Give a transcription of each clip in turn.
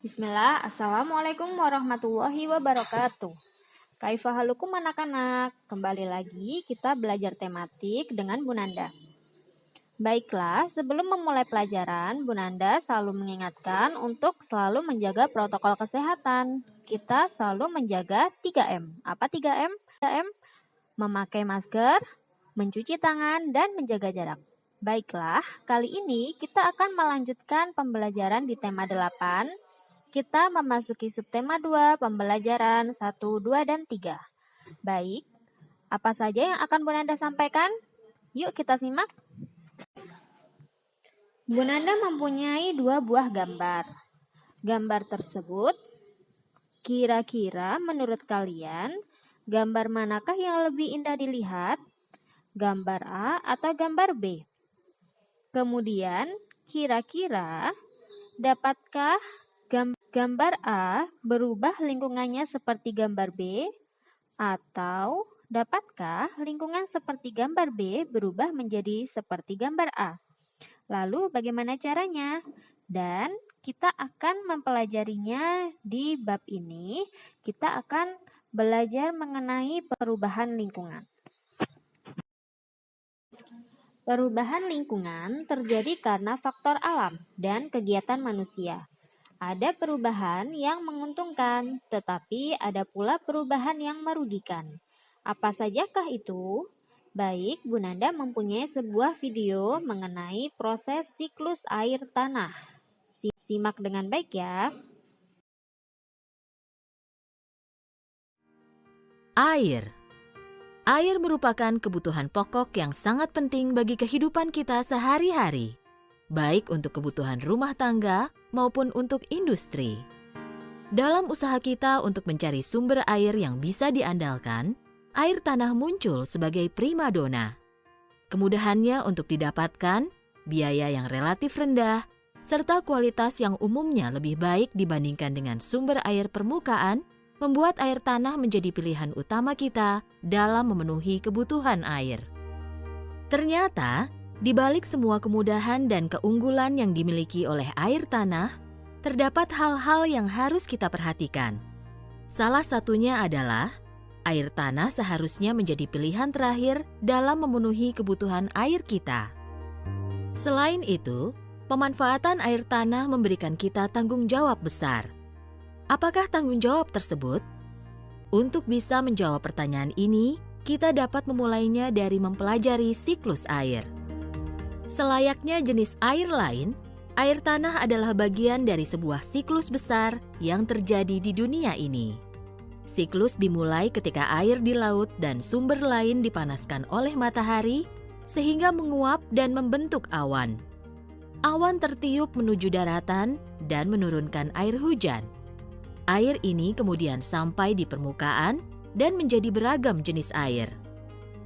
Bismillah, Assalamualaikum warahmatullahi wabarakatuh. Kaifahalukum anak-anak, kembali lagi kita belajar tematik dengan Bu Nanda. Baiklah, sebelum memulai pelajaran, Bu Nanda selalu mengingatkan untuk selalu menjaga protokol kesehatan. Kita selalu menjaga 3M. Apa 3M? 3M, memakai masker, mencuci tangan, dan menjaga jarak. Baiklah, kali ini kita akan melanjutkan pembelajaran di tema 8. Kita memasuki subtema 2, pembelajaran 1, 2, dan 3. Baik, apa saja yang akan Bu Nanda sampaikan? Yuk kita simak. Bu Nanda mempunyai 2 buah gambar. Gambar tersebut, kira-kira menurut kalian, gambar manakah yang lebih indah dilihat? Gambar A atau gambar B? Kemudian, kira-kira dapatkah gambar A berubah lingkungannya seperti gambar B, atau dapatkah lingkungan seperti gambar B berubah menjadi seperti gambar A? Lalu bagaimana caranya? Dan kita akan mempelajarinya di bab ini. Kita akan belajar mengenai perubahan lingkungan. Perubahan lingkungan terjadi karena faktor alam dan kegiatan manusia. Ada perubahan yang menguntungkan, tetapi ada pula perubahan yang merugikan. Apa sajakah itu? Baik, Bu Nanda mempunyai sebuah video mengenai proses siklus air tanah. Simak dengan baik ya. Air. Air merupakan kebutuhan pokok yang sangat penting bagi kehidupan kita sehari-hari, baik untuk kebutuhan rumah tangga maupun untuk industri. Dalam usaha kita untuk mencari sumber air yang bisa diandalkan, air tanah muncul sebagai primadona. Kemudahannya untuk didapatkan, biaya yang relatif rendah, serta kualitas yang umumnya lebih baik dibandingkan dengan sumber air permukaan, membuat air tanah menjadi pilihan utama kita dalam memenuhi kebutuhan air. Ternyata, di balik semua kemudahan dan keunggulan yang dimiliki oleh air tanah, terdapat hal-hal yang harus kita perhatikan. Salah satunya adalah, air tanah seharusnya menjadi pilihan terakhir dalam memenuhi kebutuhan air kita. Selain itu, pemanfaatan air tanah memberikan kita tanggung jawab besar. Apakah tanggung jawab tersebut? Untuk bisa menjawab pertanyaan ini, kita dapat memulainya dari mempelajari siklus air. Selayaknya jenis air lain, air tanah adalah bagian dari sebuah siklus besar yang terjadi di dunia ini. Siklus dimulai ketika air di laut dan sumber lain dipanaskan oleh matahari, sehingga menguap dan membentuk awan. Awan tertiup menuju daratan dan menurunkan air hujan. Air ini kemudian sampai di permukaan dan menjadi beragam jenis air.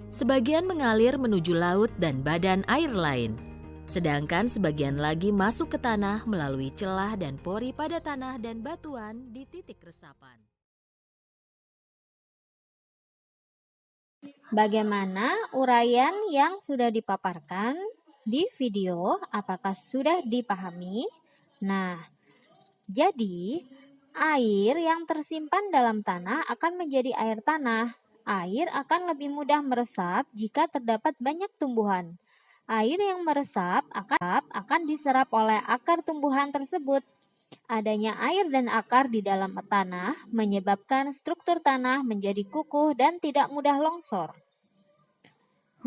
Sebagian mengalir menuju laut dan badan air lain, sedangkan sebagian lagi masuk ke tanah melalui celah dan pori pada tanah dan batuan di titik resapan. Bagaimana uraian yang sudah dipaparkan di video? Apakah sudah dipahami? Nah, jadi air yang tersimpan dalam tanah akan menjadi air tanah. Air akan lebih mudah meresap jika terdapat banyak tumbuhan. Air yang meresap akan diserap oleh akar tumbuhan tersebut. Adanya air dan akar di dalam tanah menyebabkan struktur tanah menjadi kukuh dan tidak mudah longsor.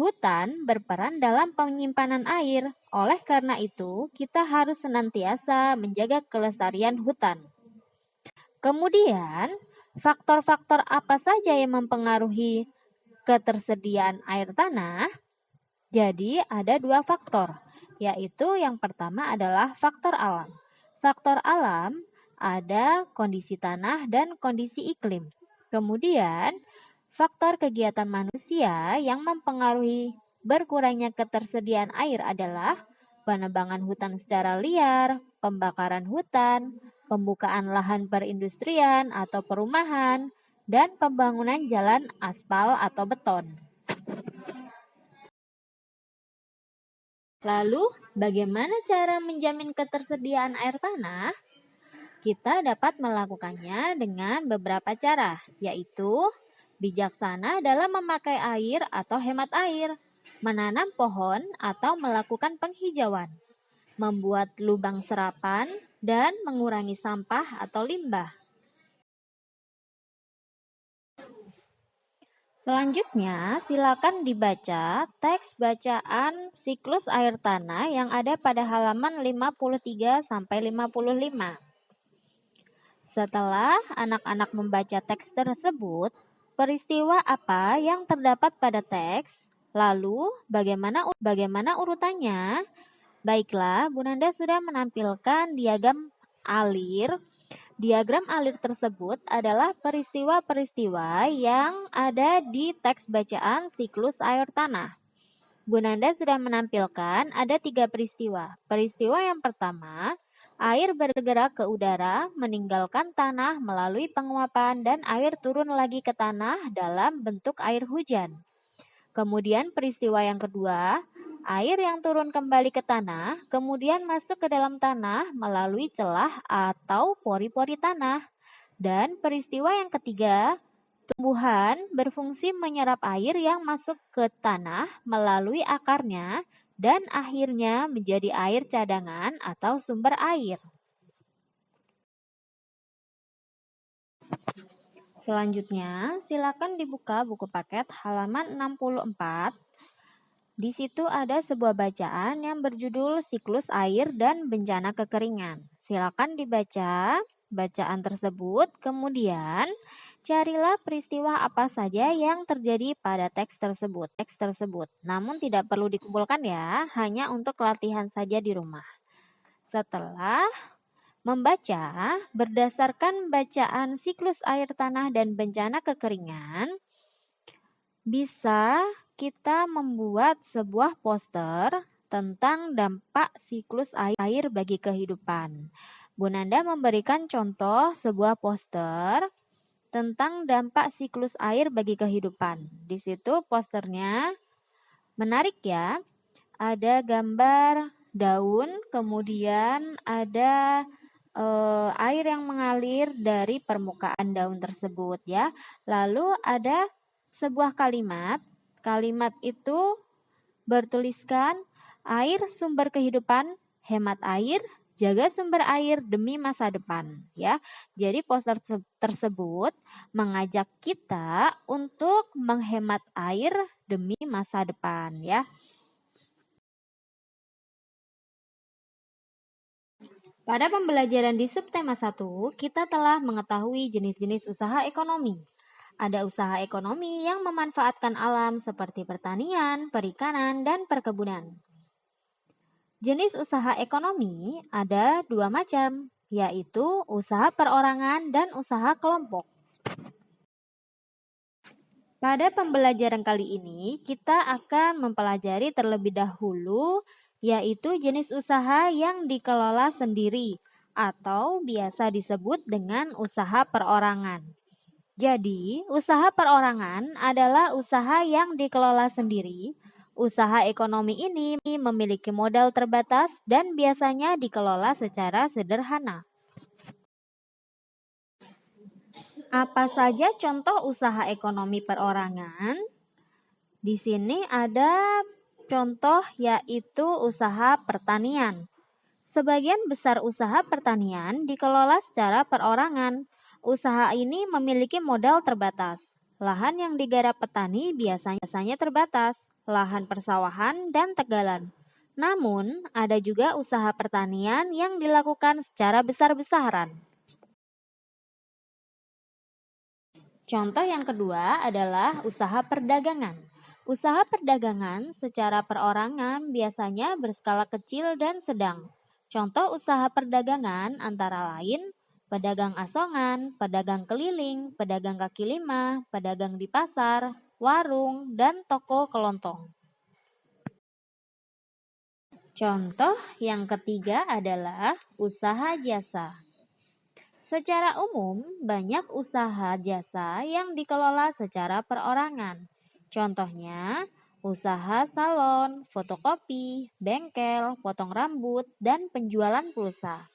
Hutan berperan dalam penyimpanan air. Oleh karena itu, kita harus senantiasa menjaga kelestarian hutan. Kemudian, faktor-faktor apa saja yang mempengaruhi ketersediaan air tanah? Jadi, ada 2 faktor, yaitu yang pertama adalah faktor alam. Faktor alam ada kondisi tanah dan kondisi iklim. Kemudian, faktor kegiatan manusia yang mempengaruhi berkurangnya ketersediaan air adalah penebangan hutan secara liar, pembakaran hutan, pembukaan lahan perindustrian atau perumahan, dan pembangunan jalan aspal atau beton. Lalu, bagaimana cara menjamin ketersediaan air tanah? Kita dapat melakukannya dengan beberapa cara, yaitu bijaksana dalam memakai air atau hemat air, menanam pohon atau melakukan penghijauan, membuat lubang serapan, dan mengurangi sampah atau limbah. Selanjutnya, silakan dibaca teks bacaan siklus air tanah yang ada pada halaman 53 sampai 55. Setelah anak-anak membaca teks tersebut, peristiwa apa yang terdapat pada teks? Lalu, bagaimana urutannya? Baiklah, Bu Nanda sudah menampilkan diagram alir. Diagram alir tersebut adalah peristiwa-peristiwa yang ada di teks bacaan siklus air tanah. Bu Nanda sudah menampilkan ada 3 peristiwa. Peristiwa yang pertama, air bergerak ke udara, meninggalkan tanah melalui penguapan dan air turun lagi ke tanah dalam bentuk air hujan. Kemudian peristiwa yang kedua, air yang turun kembali ke tanah, kemudian masuk ke dalam tanah melalui celah atau pori-pori tanah. Dan peristiwa yang ketiga, tumbuhan berfungsi menyerap air yang masuk ke tanah melalui akarnya dan akhirnya menjadi air cadangan atau sumber air. Selanjutnya, silakan dibuka buku paket halaman 64. Di situ ada sebuah bacaan yang berjudul Siklus Air dan Bencana Kekeringan. Silakan dibaca bacaan tersebut, kemudian carilah peristiwa apa saja yang terjadi pada teks tersebut. Namun tidak perlu dikumpulkan ya, hanya untuk latihan saja di rumah. Setelah membaca, berdasarkan bacaan siklus air tanah dan bencana kekeringan, bisa kita membuat sebuah poster tentang dampak siklus air bagi kehidupan. Bu Nanda memberikan contoh sebuah poster tentang dampak siklus air bagi kehidupan. Di situ posternya menarik ya. Ada gambar daun, kemudian ada air yang mengalir dari permukaan daun tersebut ya. Lalu ada sebuah kalimat itu bertuliskan air sumber kehidupan, hemat air, jaga sumber air demi masa depan ya. Jadi poster tersebut mengajak kita untuk menghemat air demi masa depan ya. Pada pembelajaran di subtema 1, kita telah mengetahui jenis-jenis usaha ekonomi. Ada usaha ekonomi yang memanfaatkan alam seperti pertanian, perikanan, dan perkebunan. Jenis usaha ekonomi ada 2 macam, yaitu usaha perorangan dan usaha kelompok. Pada pembelajaran kali ini, kita akan mempelajari terlebih dahulu yaitu jenis usaha yang dikelola sendiri atau biasa disebut dengan usaha perorangan. Jadi, usaha perorangan adalah usaha yang dikelola sendiri. Usaha ekonomi ini memiliki modal terbatas dan biasanya dikelola secara sederhana. Apa saja contoh usaha ekonomi perorangan? Di sini ada contoh yaitu usaha pertanian. Sebagian besar usaha pertanian dikelola secara perorangan. Usaha ini memiliki modal terbatas. Lahan yang digarap petani biasanya terbatas, lahan persawahan dan tegalan. Namun, ada juga usaha pertanian yang dilakukan secara besar-besaran. Contoh yang kedua adalah usaha perdagangan. Usaha perdagangan secara perorangan biasanya berskala kecil dan sedang. Contoh usaha perdagangan antara lain pedagang asongan, pedagang keliling, pedagang kaki lima, pedagang di pasar, warung, dan toko kelontong. Contoh yang ketiga adalah usaha jasa. Secara umum, banyak usaha jasa yang dikelola secara perorangan. Contohnya, usaha salon, fotokopi, bengkel, potong rambut, dan penjualan pulsa.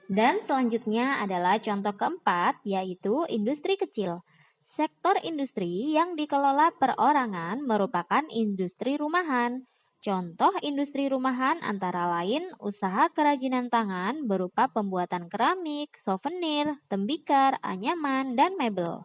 Dan selanjutnya adalah contoh keempat, yaitu industri kecil. Sektor industri yang dikelola perorangan merupakan industri rumahan. Contoh industri rumahan antara lain usaha kerajinan tangan berupa pembuatan keramik, souvenir, tembikar, anyaman, dan mebel.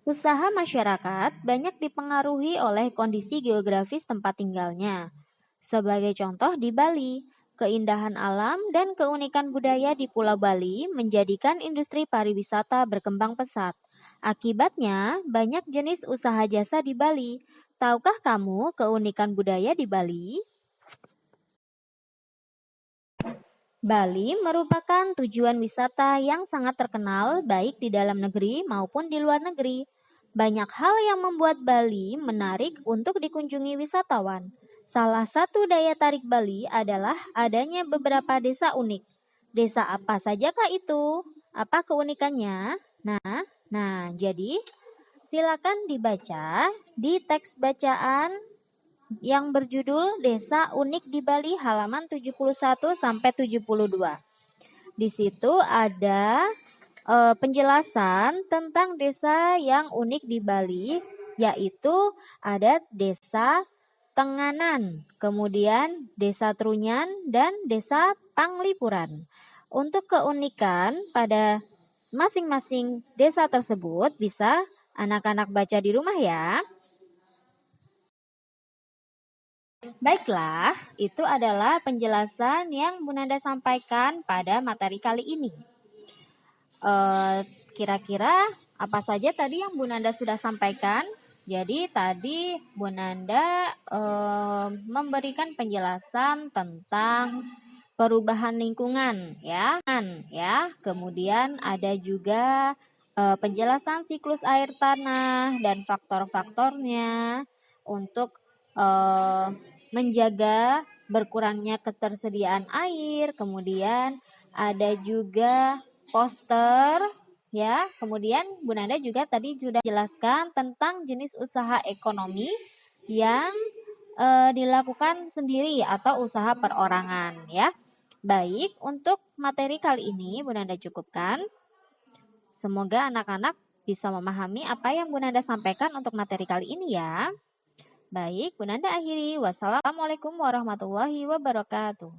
Usaha masyarakat banyak dipengaruhi oleh kondisi geografis tempat tinggalnya. Sebagai contoh di Bali, keindahan alam dan keunikan budaya di Pulau Bali menjadikan industri pariwisata berkembang pesat. Akibatnya, banyak jenis usaha jasa di Bali. Tahukah kamu keunikan budaya di Bali? Bali merupakan tujuan wisata yang sangat terkenal baik di dalam negeri maupun di luar negeri. Banyak hal yang membuat Bali menarik untuk dikunjungi wisatawan. Salah satu daya tarik Bali adalah adanya beberapa desa unik. Desa apa sajakah itu? Apa keunikannya? Jadi silakan dibaca di teks bacaan yang berjudul Desa Unik di Bali halaman 71 sampai 72. Di situ ada penjelasan tentang desa yang unik di Bali, yaitu ada Desa Tenganan, kemudian Desa Trunyan, dan Desa Panglipuran. Untuk keunikan pada masing-masing desa tersebut bisa anak-anak baca di rumah ya. Baiklah, itu adalah penjelasan yang Bu Nanda sampaikan pada materi kali ini. Kira-kira apa saja tadi yang Bu Nanda sudah sampaikan? Jadi tadi Bu Nanda memberikan penjelasan tentang perubahan lingkungan ya. Kemudian ada juga penjelasan siklus air tanah dan faktor-faktornya untuk menjaga berkurangnya ketersediaan air. Kemudian ada juga poster ya. Kemudian Bu Nanda juga tadi sudah jelaskan tentang jenis usaha ekonomi yang dilakukan sendiri atau usaha perorangan ya. Baik, untuk materi kali ini Bu Nanda cukupkan. Semoga anak-anak bisa memahami apa yang Bu Nanda sampaikan untuk materi kali ini ya. Baik, Bu Nanda akhiri. Wassalamualaikum warahmatullahi wabarakatuh.